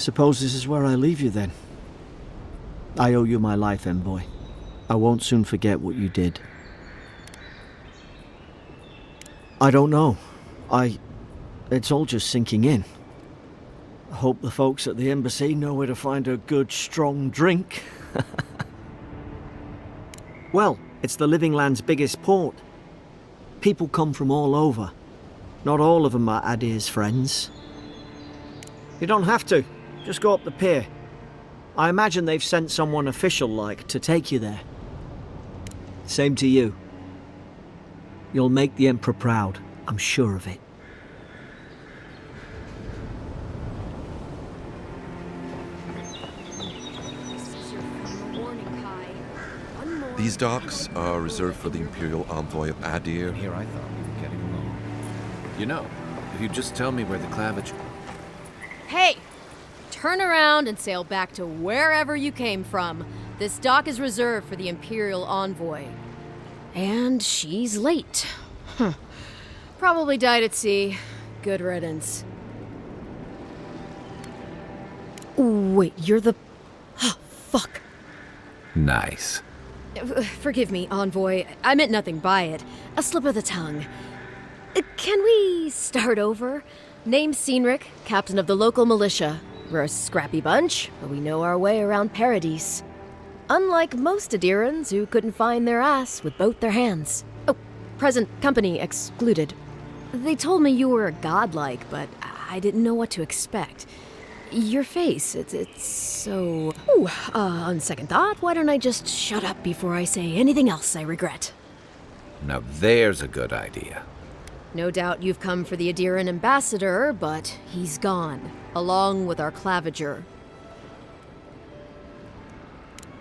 Suppose this is where I leave you then. I owe you my life, envoy. I won't soon forget what you did. I don't know. It's all just sinking in. I hope the folks at the embassy know where to find a good, strong drink. Well, it's the Living Land's biggest port. People come from all over. Not all of them are Adir's friends. You don't have to. Just go up the pier. I imagine they've sent someone official-like to take you there. Same to you. You'll make the Emperor proud, I'm sure of it. These docks are reserved for the Imperial Envoy of Adir. Here I thought we were getting along. You know, if you just tell me where the clavicle... Hey! Turn around and sail back to wherever you came from. This dock is reserved for the Imperial Envoy. And she's late. Probably died at sea. Good riddance. Wait, you're the... Oh, fuck. Nice. Forgive me, Envoy. I meant nothing by it. A slip of the tongue. Can we start over? Name's Cynric, captain of the local militia. We're a scrappy bunch, but we know our way around Paradise. Unlike most Adirans who couldn't find their ass with both their hands. Oh, present company excluded. They told me you were godlike, but I didn't know what to expect. Your face, it's so... Ooh, on second thought, why don't I just shut up before I say anything else I regret? Now there's a good idea. No doubt you've come for the Adiran ambassador, but he's gone, along with our claviger.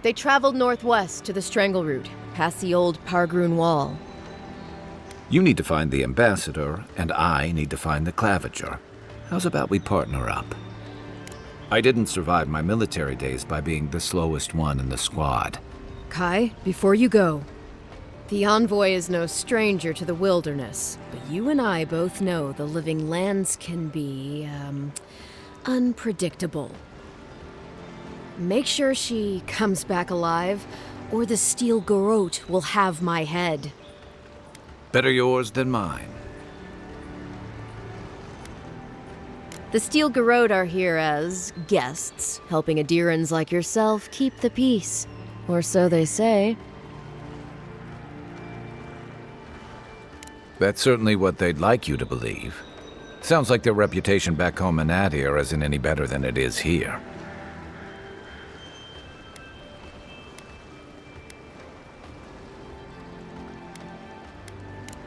They traveled northwest to the Strangle Route, past the old Pargroon Wall. You need to find the ambassador, and I need to find the claviger. How's about we partner up? I didn't survive my military days by being the slowest one in the squad. Kai, before you go, the Envoy is no stranger to the wilderness, but you and I both know the Living Lands can be, unpredictable. Make sure she comes back alive, or the Steel Garrote will have my head. Better yours than mine. The Steel Garrote are here as guests, helping Adirans like yourself keep the peace. Or so they say. That's certainly what they'd like you to believe. Sounds like their reputation back home in Adir isn't any better than it is here.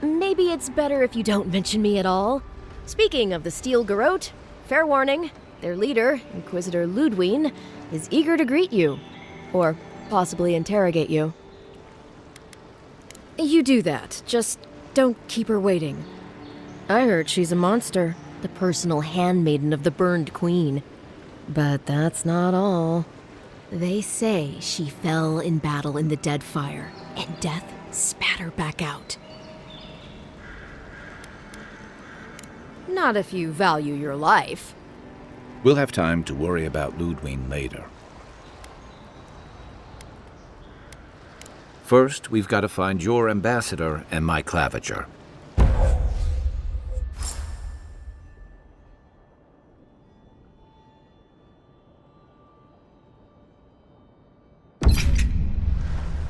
Maybe it's better if you don't mention me at all. Speaking of the Steel Garrote, fair warning, their leader, Inquisitor Ludwine, is eager to greet you. Or possibly interrogate you. You do that, just don't keep her waiting. I heard she's a monster, the personal handmaiden of the Burned Queen. But that's not all. They say she fell in battle in the Deadfire, and death spat her back out. Not if you value your life. We'll have time to worry about Ludwine later. First, we've got to find your ambassador and my claviger.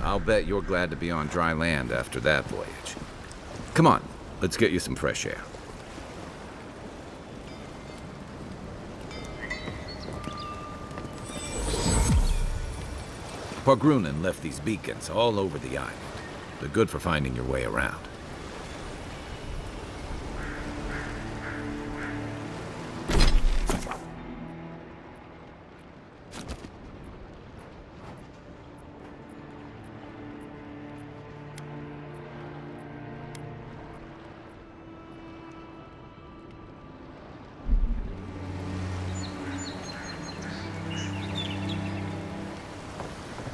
I'll bet you're glad to be on dry land after that voyage. Come on, let's get you some fresh air. Pargrunen left these beacons all over the island. They're good for finding your way around.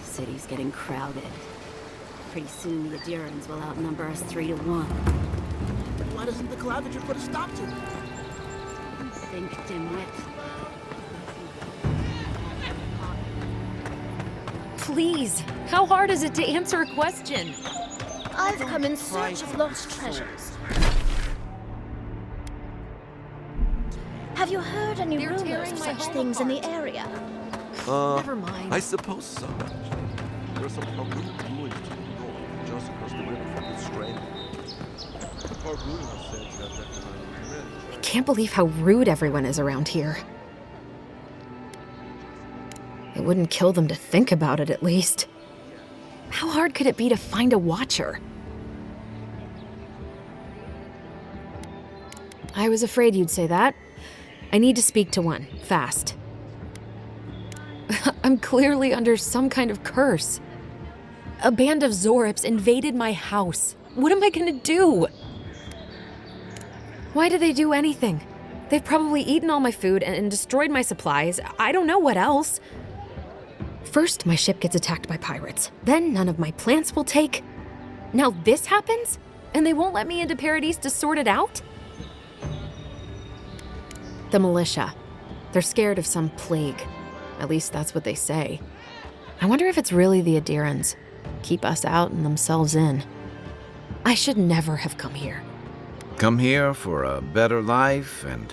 City's getting crowded. Pretty soon the Adirans will outnumber us 3 to 1. Why doesn't the claviger put a stop to it? Think, dimwit. please. How hard is it to answer a question? I've come in search of lost treasures. Have you heard any They're rumors tearing of my such home things in the apart. area? Never mind. I suppose so. There are some Hargoon ruins to the north, just across the river from this strain. Hargoon are said to have left behind a I can't believe how rude everyone is around here. It wouldn't kill them to think about it, at least. How hard could it be to find a watcher? I was afraid you'd say that. I need to speak to one, fast. I'm clearly under some kind of curse. A band of Zorips invaded my house. What am I gonna do? Why do they do anything? They've probably eaten all my food and destroyed my supplies. I don't know what else. First, my ship gets attacked by pirates. Then none of my plants will take. Now this happens? And they won't let me into Paradise to sort it out? The militia. They're scared of some plague. At least that's what they say. I wonder if it's really the Aedirans. Keep us out and themselves in. I should never have come here. Come here for a better life and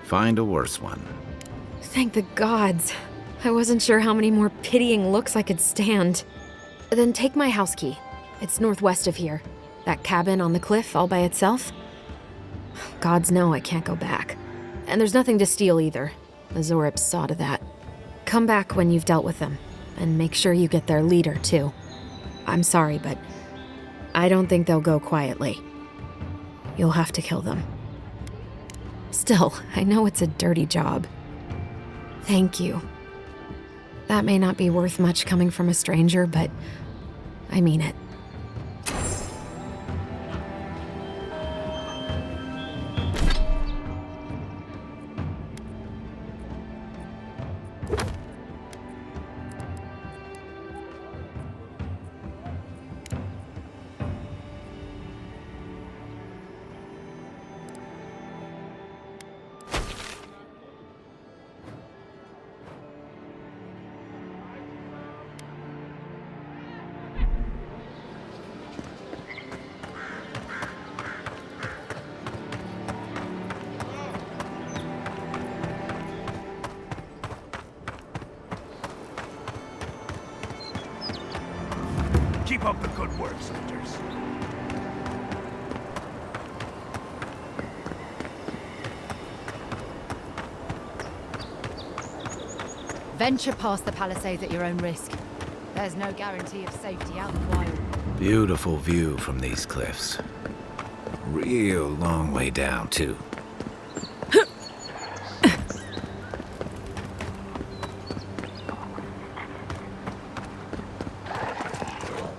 find a worse one. Thank the gods. I wasn't sure how many more pitying looks I could stand. Then take my house key. It's northwest of here. That cabin on the cliff all by itself. Gods know I can't go back. And there's nothing to steal either. The Zorips saw to that. Come back when you've dealt with them. And make sure you get their leader, too. I'm sorry, but I don't think they'll go quietly. You'll have to kill them. Still, I know it's a dirty job. Thank you. That may not be worth much coming from a stranger, but I mean it. Keep up the good work, soldiers. Venture past the palisades at your own risk. There's no guarantee of safety out in the wild. Beautiful view from these cliffs. Real long way down, too.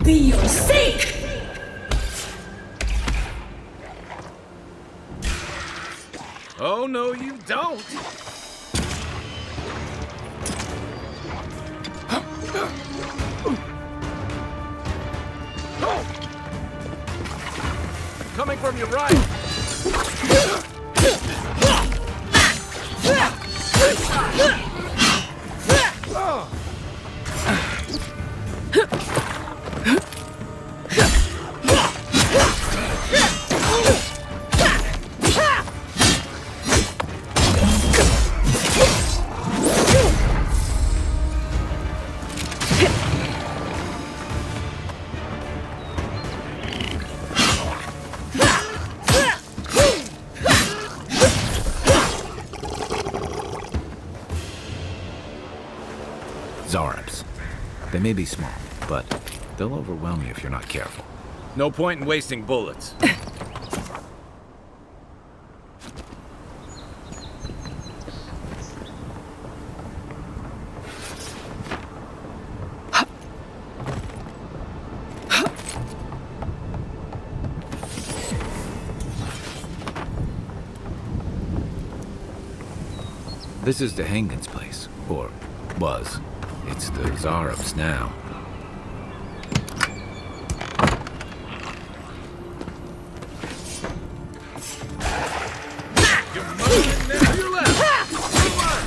Be your sake! Oh, no, you don't! Coming from your right! Zorips. They may be small, but they'll overwhelm you if you're not careful. No point in wasting bullets. This is the Hengen's place, or was. It's the Zorips now. You're moving now. To your left. Come on.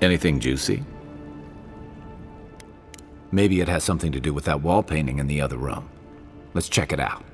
Anything juicy? Maybe it has something to do with that wall painting in the other room. Let's check it out.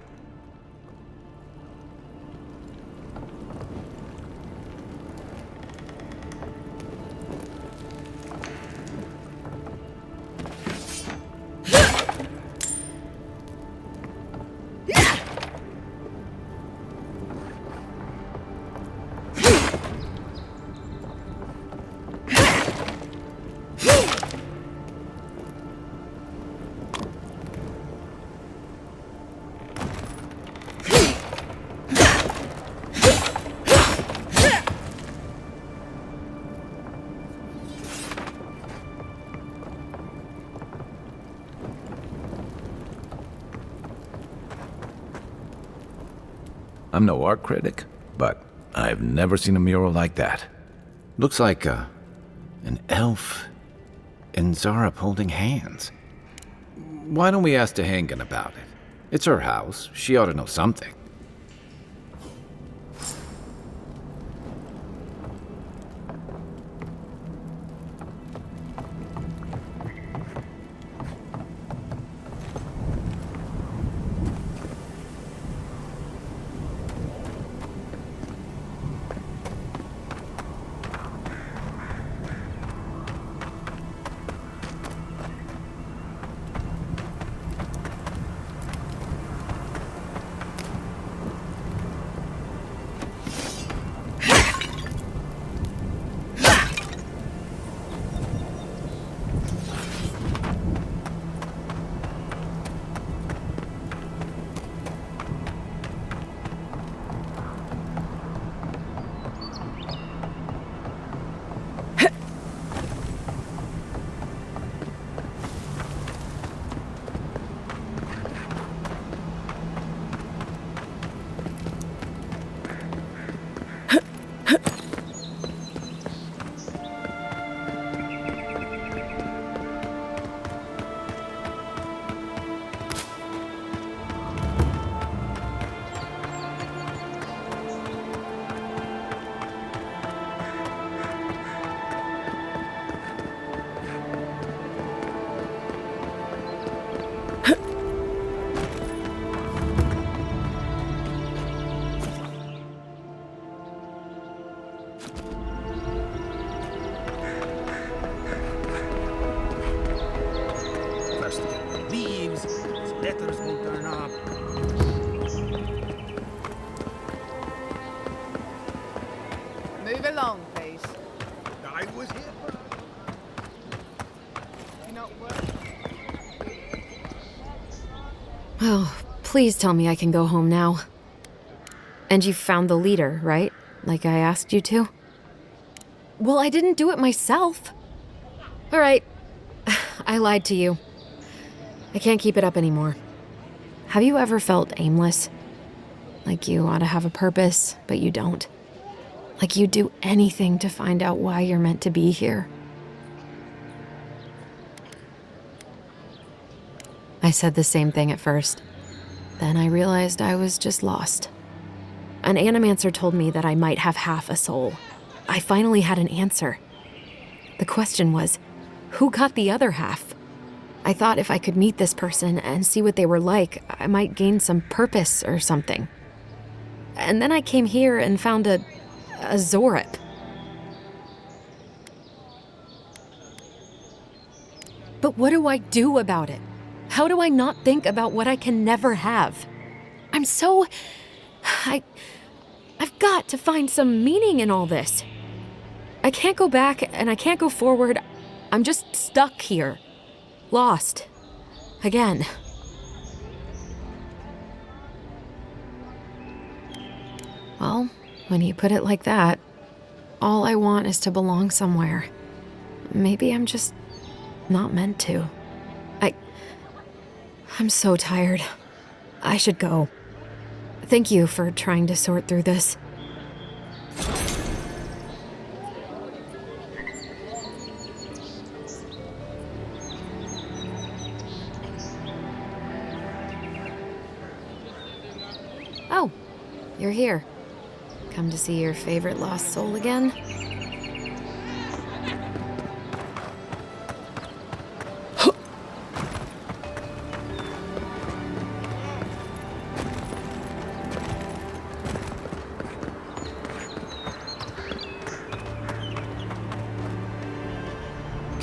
I'm no art critic, but I've never seen a mural like that. Looks like an elf and Zarep holding hands. Why don't we ask Tehangan about it? It's her house. She ought to know something. Move along, please. I was here for... You're not working. Oh, please tell me I can go home now. And you found the leader, right? Like I asked you to? Well, I didn't do it myself. All right. I lied to you. I can't keep it up anymore. Have you ever felt aimless? Like you ought to have a purpose, but you don't? Like you'd do anything to find out why you're meant to be here? I said the same thing at first. Then I realized I was just lost. An animancer told me that I might have half a soul. I finally had an answer. The question was, who got the other half? I thought if I could meet this person and see what they were like, I might gain some purpose or something. And then I came here and found a Zorep. But what do I do about it? How do I not think about what I can never have? I've got to find some meaning in all this. I can't go back and I can't go forward. I'm just stuck here. Lost. Again. Well, when you put it like that, all I want is to belong somewhere. Maybe I'm just not meant to. I'm so tired. I should go. Thank you for trying to sort through this. Oh, you're here. Come to see your favorite lost soul again?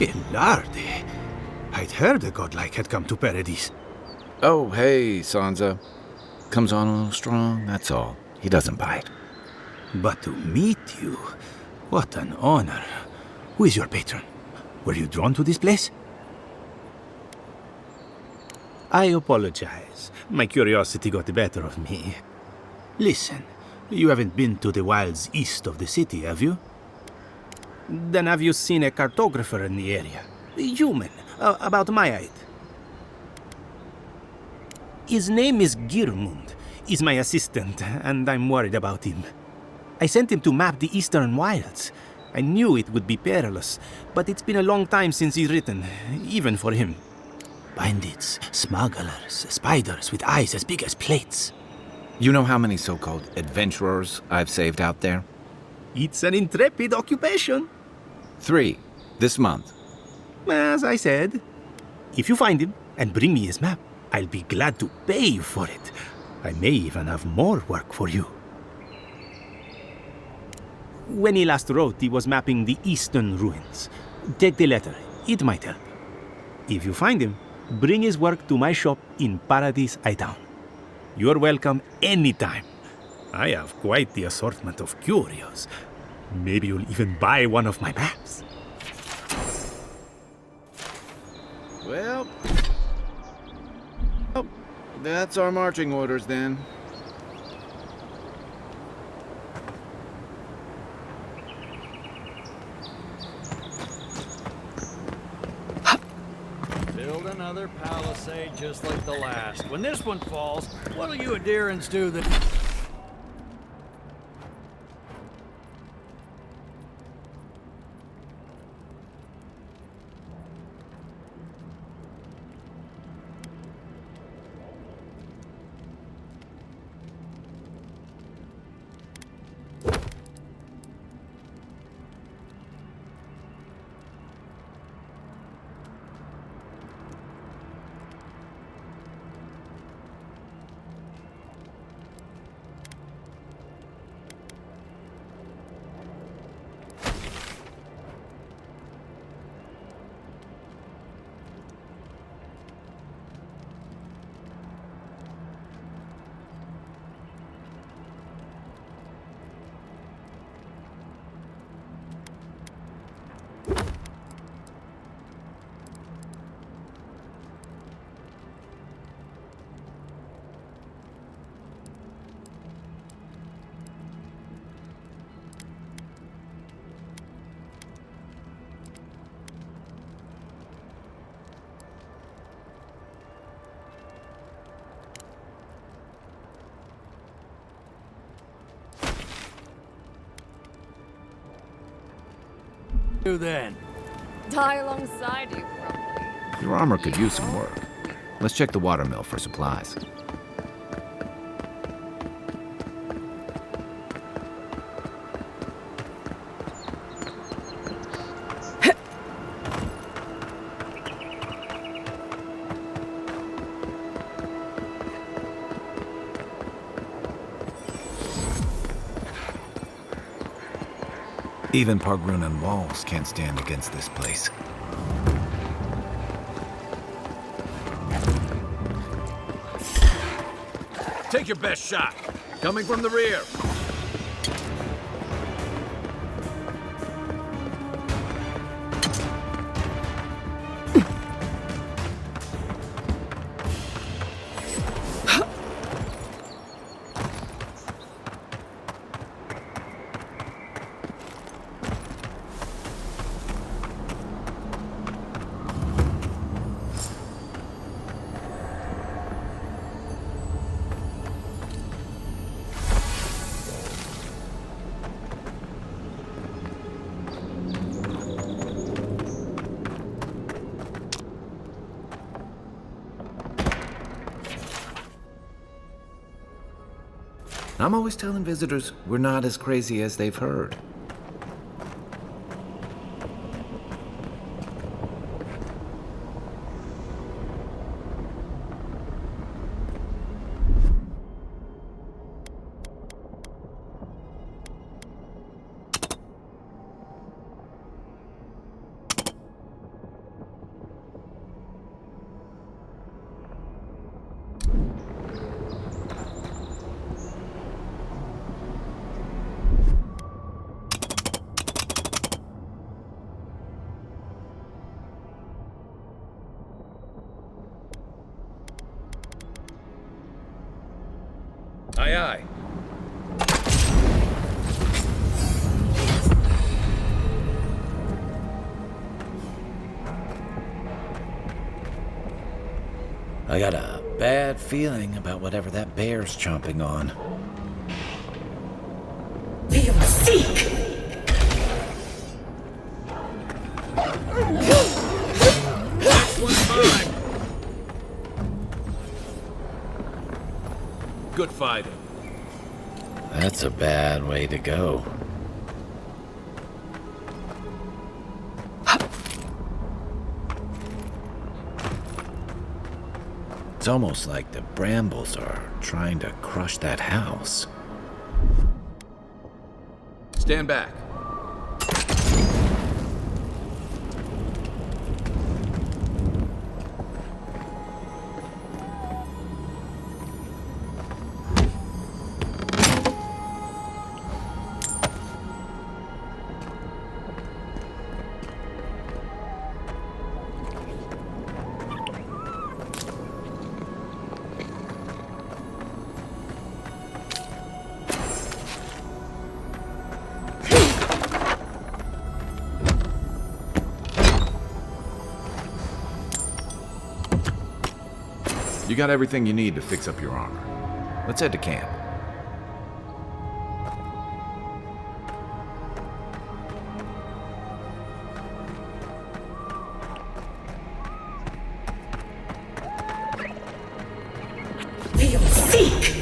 Que larde. I'd heard a godlike had come to Paradise. Oh, hey, Sansa. Comes on a little strong, that's all. He doesn't bite. But to meet you, what an honor. Who is your patron? Were you drawn to this place? I apologize. My curiosity got the better of me. Listen, you haven't been to the wilds east of the city, have you? Then have you seen a cartographer in the area? A human, about my height. His name is Girmund. He's my assistant, and I'm worried about him. I sent him to map the eastern wilds. I knew it would be perilous, but it's been a long time since he's written, even for him. Bandits, smugglers, spiders with eyes as big as plates. You know how many so-called adventurers I've saved out there? It's an intrepid occupation. 3, this month. As I said, if you find him and bring me his map, I'll be glad to pay you for it. I may even have more work for you. When he last wrote, he was mapping the eastern ruins. Take the letter, it might help. If you find him, bring his work to my shop in Paradise Town. You're welcome anytime. I have quite the assortment of curios. Maybe you'll even buy one of my maps. Well, that's our marching orders then. Build another palisade just like the last. When this one falls, what'll you Aedirans do then? Do then? Die alongside you, probably. Your armor could use some work. Let's check the watermill for supplies. Even Pargrunan walls can't stand against this place. Take your best shot. Coming from the rear. I'm always telling visitors we're not as crazy as they've heard. I got a bad feeling about whatever that bear's chomping on. Seek! Next one's mine. Good fighting. That's a bad way to go. It's almost like the brambles are trying to crush that house. Stand back. You got everything you need to fix up your armor. Let's head to camp. Seek!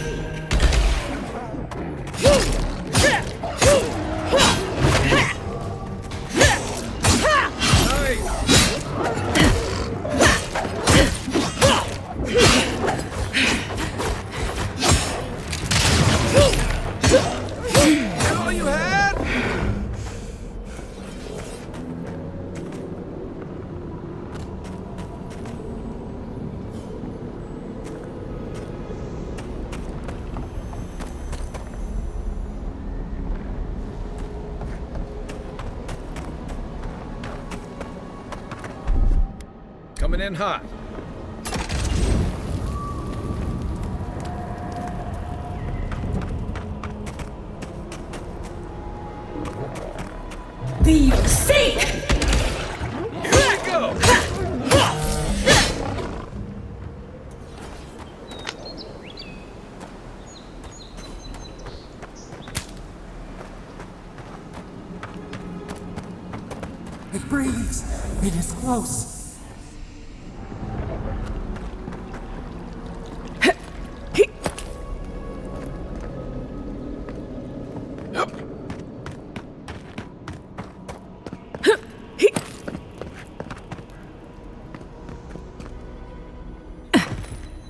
Coming in hot. Seek! Here we go! It breathes. It is close.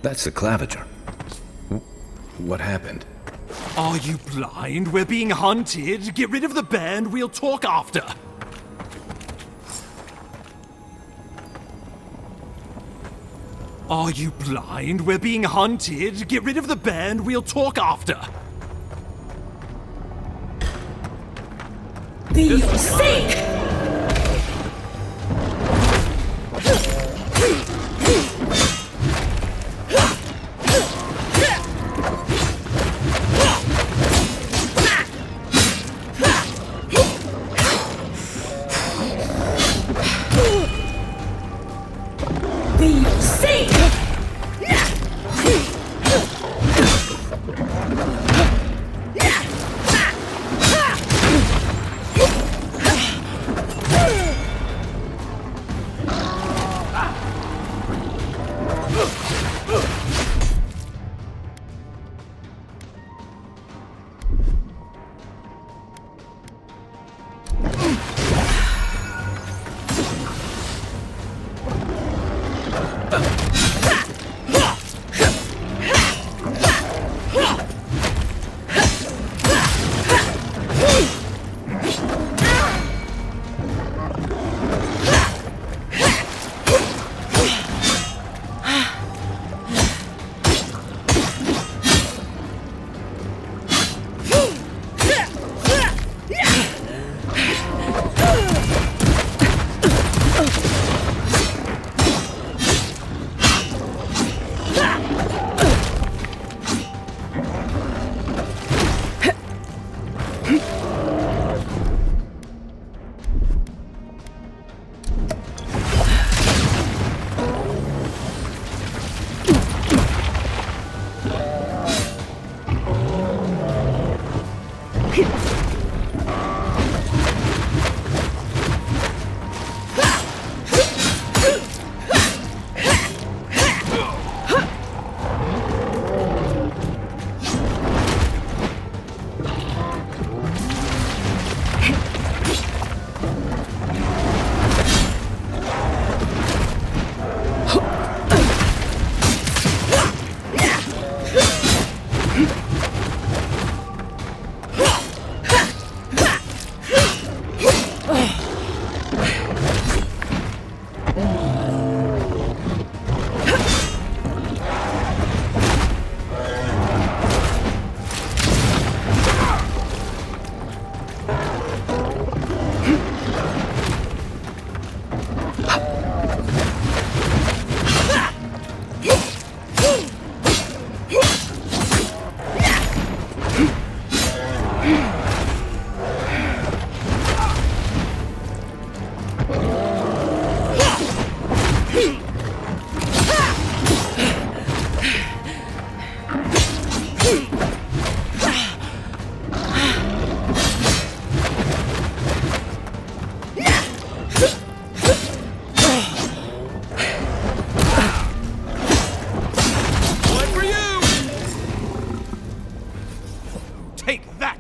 That's the claviger. What happened? Are you blind? We're being hunted. Get rid of the band. We'll talk after. Are you blind? We're being hunted. Get rid of the band. We'll talk after. Seek!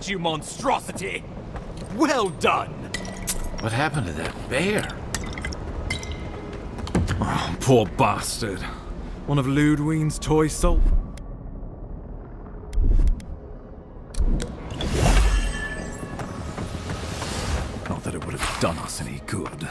You monstrosity! Well done! What happened to that bear? Oh, poor bastard. One of Ludwine's toy soul. Not that it would have done us any good.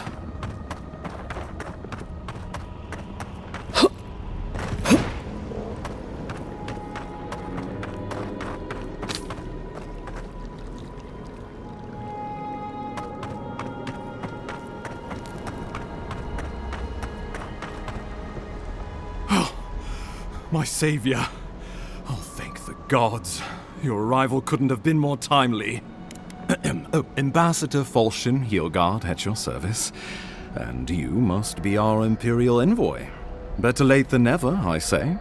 My savior. Oh, thank the gods. Your arrival couldn't have been more timely. Ambassador Falchion Heelguard at your service. And you must be our Imperial envoy. Better late than never, I say.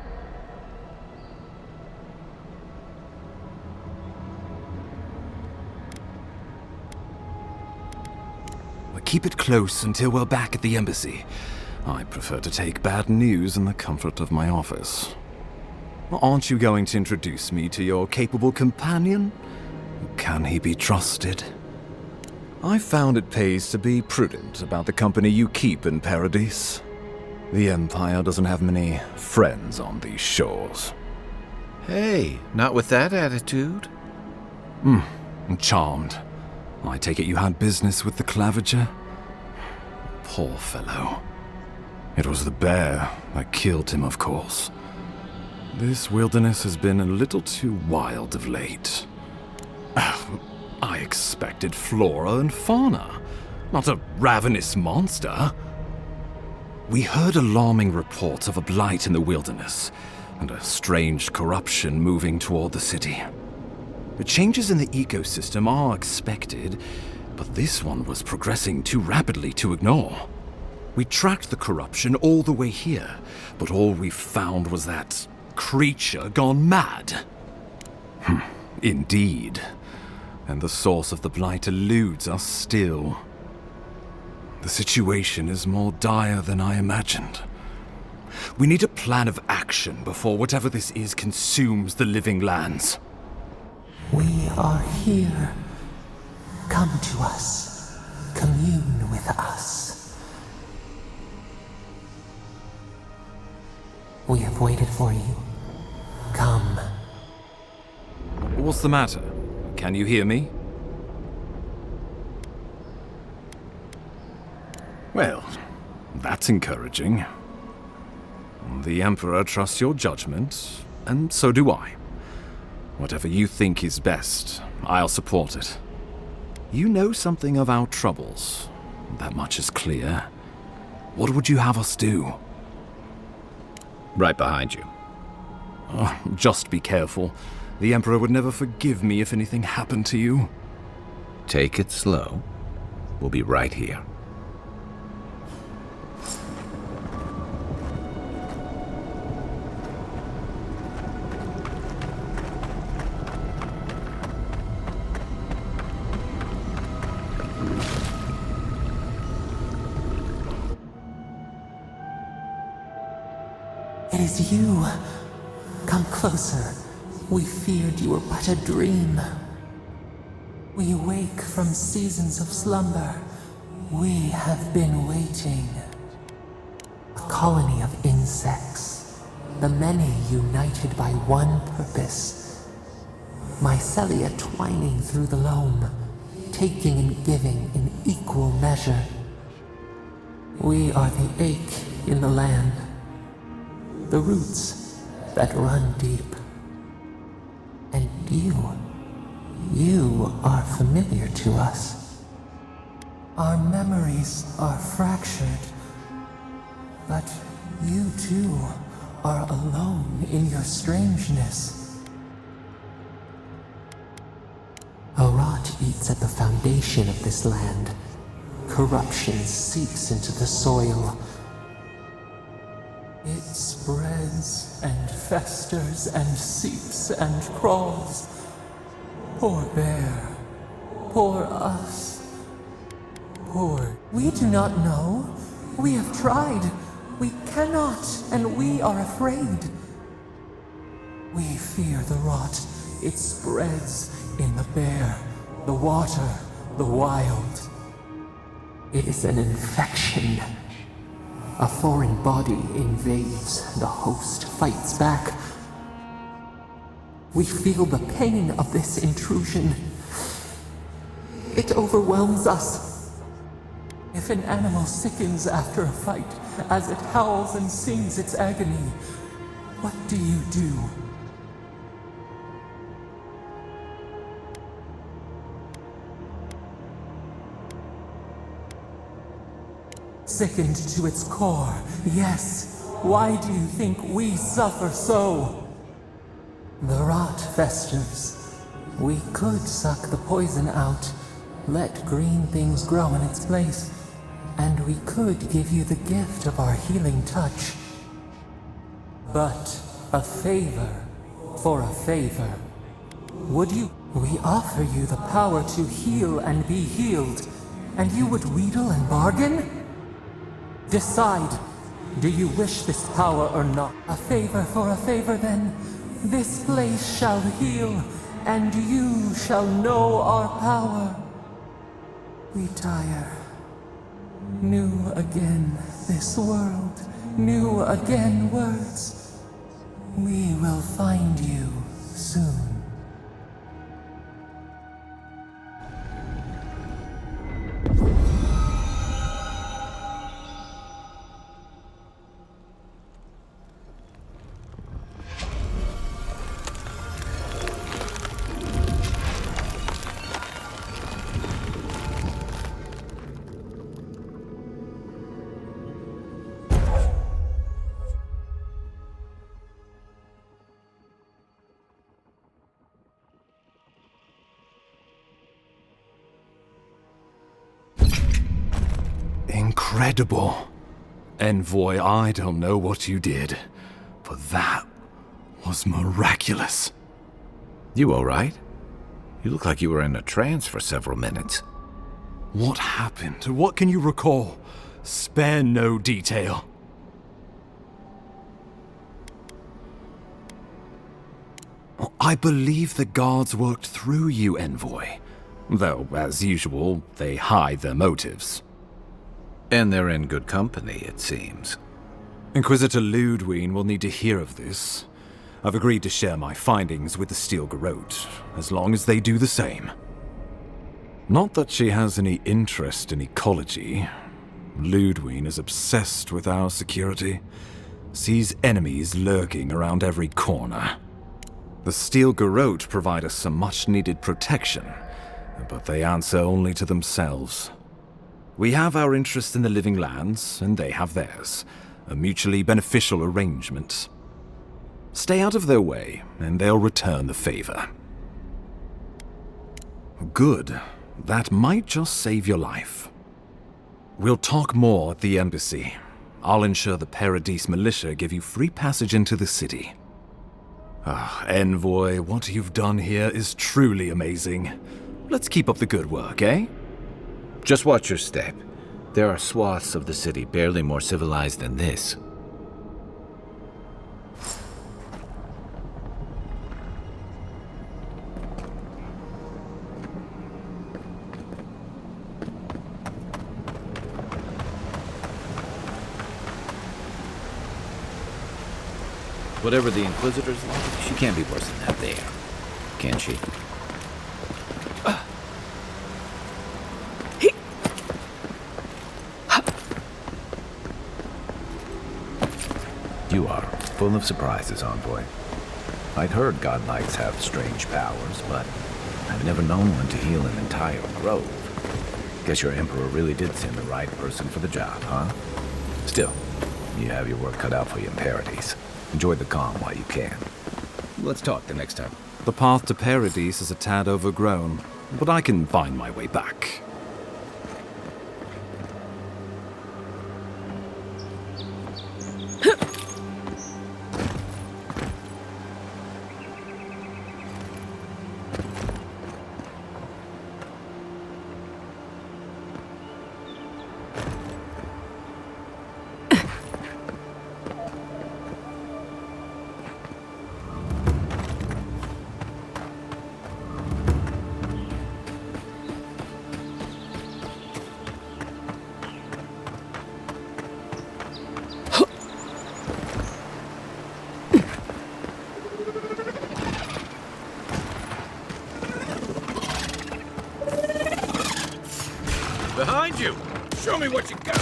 But keep it close until we're back at the embassy. I prefer to take bad news in the comfort of my office. Aren't you going to introduce me to your capable companion? Can he be trusted? I found it pays to be prudent about the company you keep in Paradise. The Empire doesn't have many friends on these shores. Hey, not with that attitude. I'm charmed. I take it you had business with the Claviger? Poor fellow. It was the bear that killed him, of course. This wilderness has been a little too wild of late. I expected flora and fauna, not a ravenous monster. We heard alarming reports of a blight in the wilderness, and a strange corruption moving toward the city. The changes in the ecosystem are expected, but this one was progressing too rapidly to ignore. We tracked the corruption all the way here, but all we found was that creature gone mad. Indeed. And the source of the blight eludes us still. The situation is more dire than I imagined. We need a plan of action before whatever this is consumes the living lands. We are here. Come to us. Commune with us. We have waited for you. Come. What's the matter? Can you hear me? Well, that's encouraging. The Emperor trusts your judgment, and so do I. Whatever you think is best, I'll support it. You know something of our troubles. That much is clear. What would you have us do? Right behind you. Just be careful. The Emperor would never forgive me if anything happened to you. Take it slow. We'll be right here. is you. Come closer. We feared you were but a dream. We wake from seasons of slumber. We have been waiting. A colony of insects, the many united by one purpose. Mycelia twining through the loam, taking and giving in equal measure. We are the ache in the land, the roots that run deep. And you are familiar to us. Our memories are fractured, but you too are alone in your strangeness. A rot eats at the foundation of this land. Corruption seeps into the soil. It spreads and festers and seeps and crawls. Poor bear. Poor us. Poor. We do not know. We have tried. We cannot, and we are afraid. We fear the rot. It spreads in the bear, the water, the wild. It is an infection. A foreign body invades, the host fights back. We feel the pain of this intrusion. It overwhelms us. If an animal sickens after a fight, as it howls and sings its agony, what do you do? Sickened to its core, yes. Why do you think we suffer so? The rot festers. We could suck the poison out, let green things grow in its place, and we could give you the gift of our healing touch. But a favor for a favor. Would you? We offer you the power to heal and be healed, and you would wheedle and bargain? Decide. Do you wish this power or not? A favor for a favor, then. This place shall heal, and you shall know our power. We tire. New again this world, new again words. We will find you soon. Incredible. Envoy, I don't know what you did, but that was miraculous. You all right? You look like you were in a trance for several minutes. What happened? What can you recall? Spare no detail. I believe the guards worked through you, Envoy. Though, as usual, they hide their motives. And they're in good company, it seems. Inquisitor Ludwig will need to hear of this. I've agreed to share my findings with the Steel Garrote, as long as they do the same. Not that she has any interest in ecology. Ludwig is obsessed with our security, sees enemies lurking around every corner. The Steel Garrote provide us some much-needed protection, but they answer only to themselves. We have our interest in the living lands, and they have theirs. A mutually beneficial arrangement. Stay out of their way, and they'll return the favor. Good. That might just save your life. We'll talk more at the embassy. I'll ensure the Paradise militia give you free passage into the city. Envoy, what you've done here is truly amazing. Let's keep up the good work, eh? Just watch your step. There are swaths of the city barely more civilized than this. Whatever the Inquisitor's like, she can't be worse than that there. Can she? You are full of surprises, Envoy. I'd heard godlikes have strange powers, but I've never known one to heal an entire grove. Guess your Emperor really did send the right person for the job, huh? Still, you have your work cut out for you in Paradise. Enjoy the calm while you can. Let's talk the next time. The path to Paradise is a tad overgrown, but I can find my way back. Behind you! Show me what you got!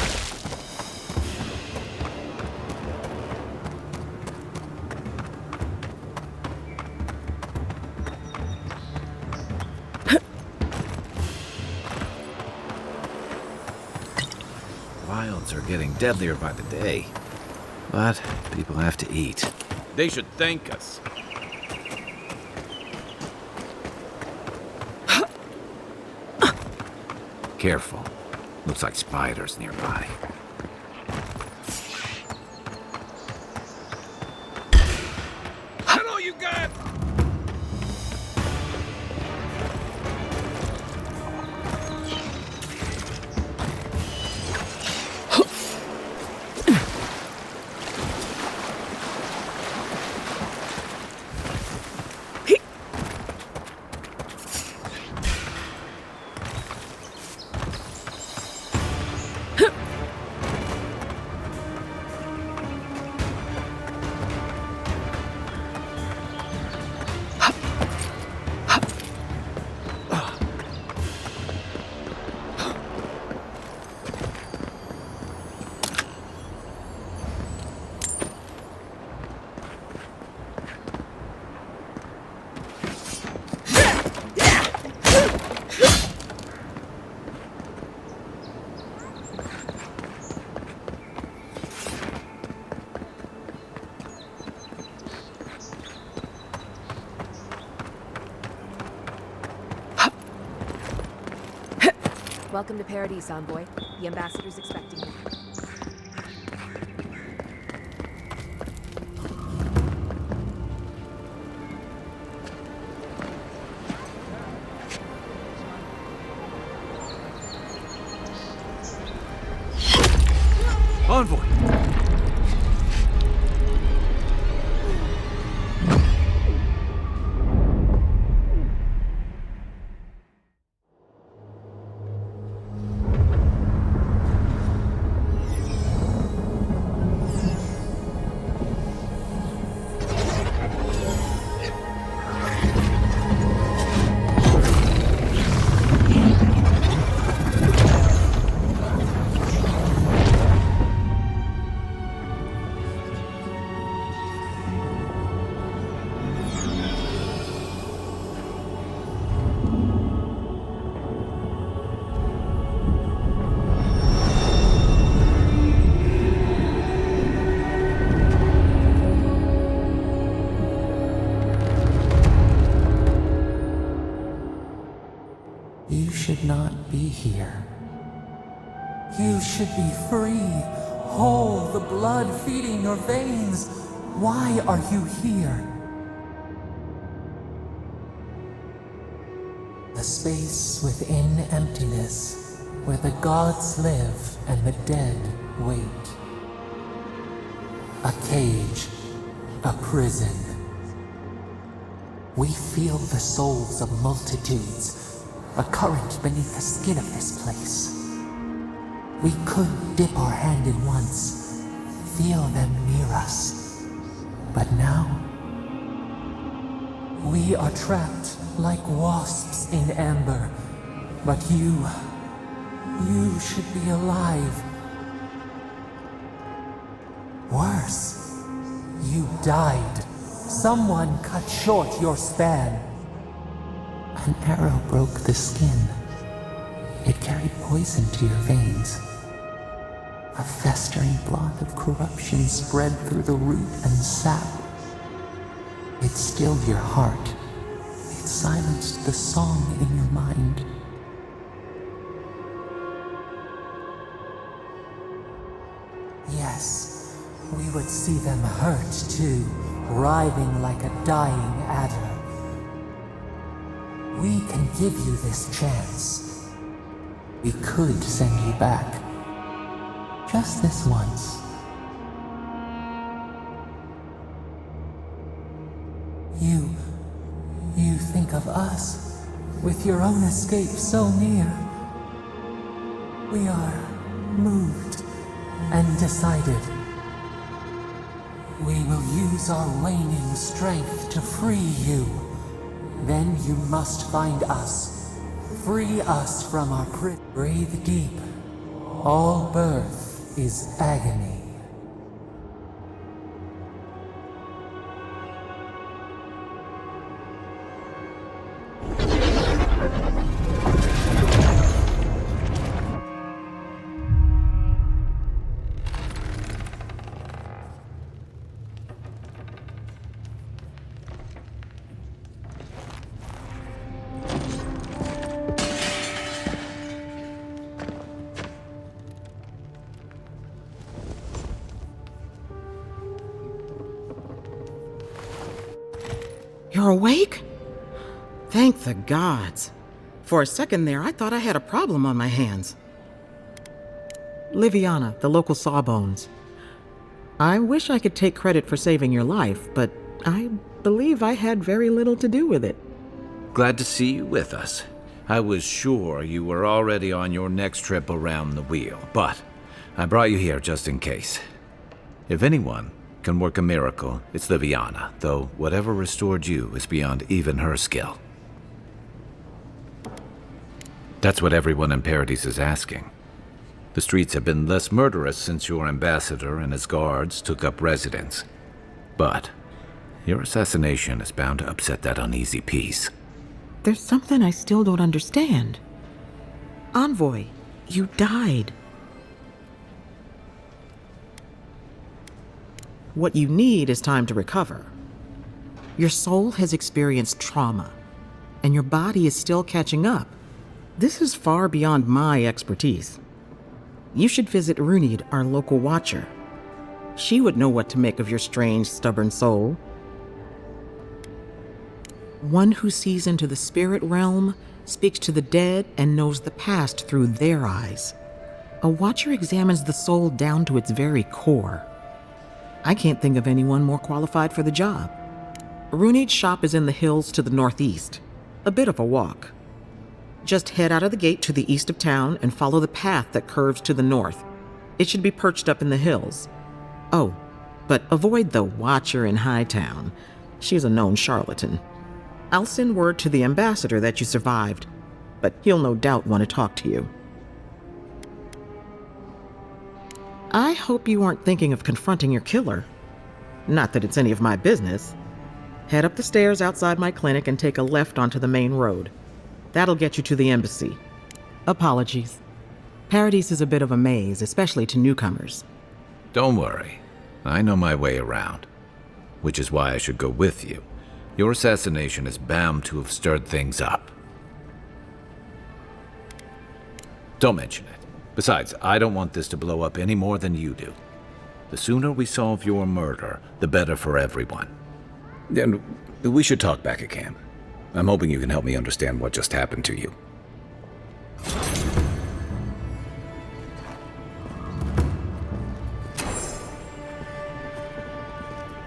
Wilds are getting deadlier by the day. But people have to eat. They should thank us. Careful. Looks like spiders nearby. That all you got? Welcome to Paradise, Envoy. The ambassador's expecting you. Envoy! You should not be here. You should be free, whole, the blood feeding your veins. Why are you here? A space within emptiness, where the gods live and the dead wait. A cage, a prison. We feel the souls of multitudes, a current beneath the skin of this place. We could dip our hand in once, feel them near us. But now, we are trapped like wasps in amber. But you should be alive. Worse, you died. Someone cut short your span. An arrow broke the skin. It carried poison to your veins. A festering blot of corruption spread through the root and sap. It stilled your heart. It silenced the song in your mind. Yes, we would see them hurt too, writhing like a dying adder. We can give you this chance. We could send you back. Just this once. You think of us, with your own escape so near. We are moved and decided. We will use our waning strength to free you. Then you must find us. Free us from our prison. Breathe deep. All birth is agony. You're awake? Thank the gods. For a second there, I thought I had a problem on my hands. Liviana, the local sawbones. I wish I could take credit for saving your life, but I believe I had very little to do with it. Glad to see you with us. I was sure you were already on your next trip around the wheel, but I brought you here just in case. If anyone can work a miracle, it's Liviana, though whatever restored you is beyond even her skill. That's what everyone in Paradise is asking. The streets have been less murderous since your ambassador and his guards took up residence. But your assassination is bound to upset that uneasy peace. There's something I still don't understand. Envoy, you died. What you need is time to recover. Your soul has experienced trauma, and your body is still catching up. This is far beyond my expertise. You should visit Runid, our local watcher. She would know what to make of your strange, stubborn soul. One who sees into the spirit realm, speaks to the dead, and knows the past through their eyes. A watcher examines the soul down to its very core. I can't think of anyone more qualified for the job. Runid's shop is in the hills to the northeast. A bit of a walk. Just head out of the gate to the east of town and follow the path that curves to the north. It should be perched up in the hills. Oh, but avoid the watcher in Hightown. She's a known charlatan. I'll send word to the ambassador that you survived, but he'll no doubt want to talk to you. I hope you aren't thinking of confronting your killer. Not that it's any of my business. Head up the stairs outside my clinic and take a left onto the main road. That'll get you to the embassy. Apologies. Paradise is a bit of a maze, especially to newcomers. Don't worry. I know my way around. Which is why I should go with you. Your assassination is bound to have stirred things up. Don't mention it. Besides, I don't want this to blow up any more than you do. The sooner we solve your murder, the better for everyone. And we should talk back at camp. I'm hoping you can help me understand what just happened to you.